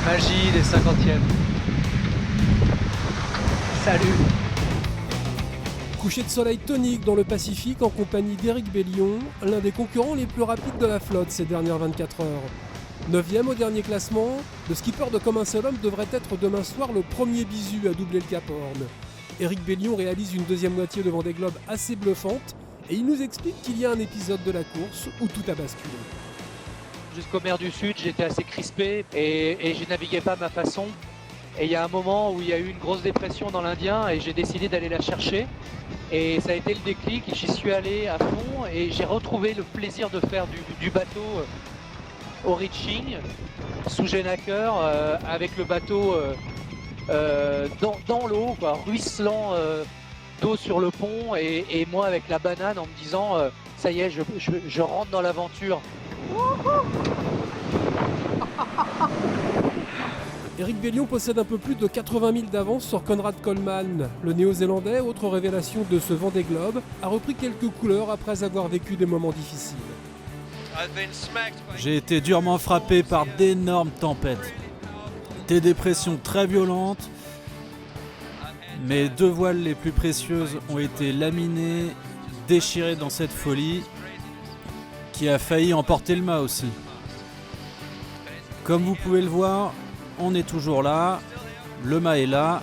Magie des 50e. Salut. Coucher de soleil tonique dans le Pacifique en compagnie d'Éric Bellion, l'un des concurrents les plus rapides de la flotte ces dernières 24 heures. 9e au dernier classement, le skipper de Comme un seul homme devrait être demain soir le premier bisu à doubler le Cap Horn. Éric Bellion réalise une deuxième moitié de Vendée Globe assez bluffante et il nous explique qu'il y a un épisode de la course où tout a basculé. Jusqu'aux mers du Sud, j'étais assez crispé et je naviguais pas à ma façon. Et il y a un moment où il y a eu une grosse dépression dans l'Indien et j'ai décidé d'aller la chercher. Et ça a été le déclic, j'y suis allé à fond et j'ai retrouvé le plaisir de faire du bateau au reaching, sous Genaker, avec le bateau dans l'eau, quoi, ruisselant d'eau sur le pont et moi avec la banane en me disant ça y est, je rentre dans l'aventure. Éric Bellion possède un peu plus de 80 000 d'avance sur Conrad Coleman. Le néo-zélandais, autre révélation de ce Vendée Globe, a repris quelques couleurs après avoir vécu des moments difficiles. J'ai été durement frappé par d'énormes tempêtes. Des dépressions très violentes. Mes deux voiles les plus précieuses ont été laminées, déchirées dans cette folie, qui a failli emporter le mât aussi. Comme vous pouvez le voir, on est toujours là, le mât est là,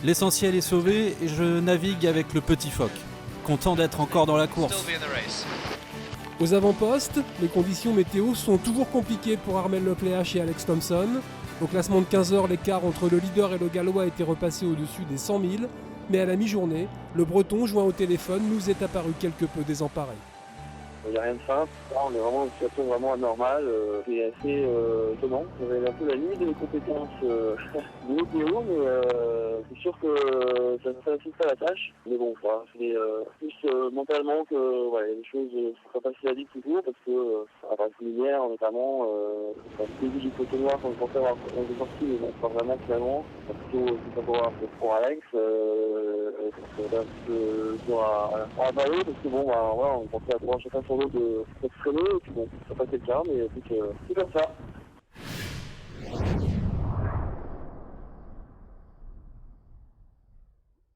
l'essentiel est sauvé et je navigue avec le petit phoque, content d'être encore dans la course. Aux avant-postes, les conditions météo sont toujours compliquées pour Armel Lecléache et Alex Thompson. Au classement de 15 heures, l'écart entre le leader et le gallois a été repassé au-dessus des 100 000, mais à la mi-journée, le breton joint au téléphone nous est apparu quelque peu désemparé. Il n'y a rien de simple, là on est vraiment dans une situation vraiment anormale, c'est assez étonnant. On avait un peu la limite de mes compétences du météo, mais c'est sûr que ça ne facilite pas la tâche. Mais bon, voilà, c'est plus mentalement que les choses ne sont pas faciles à vivre toujours, parce que à partir de lumière notamment, au début du côté noir quand je pensais avoir des sorties, mais bon, pas vraiment finalement. Plutôt tout savoir pour Alex, c'est un petit peu dur à avaler, parce que bon, voilà, on pensait avoir chacun son lot de freiner, et puis bon, ça n'a pas été le cas, mais c'est comme ça.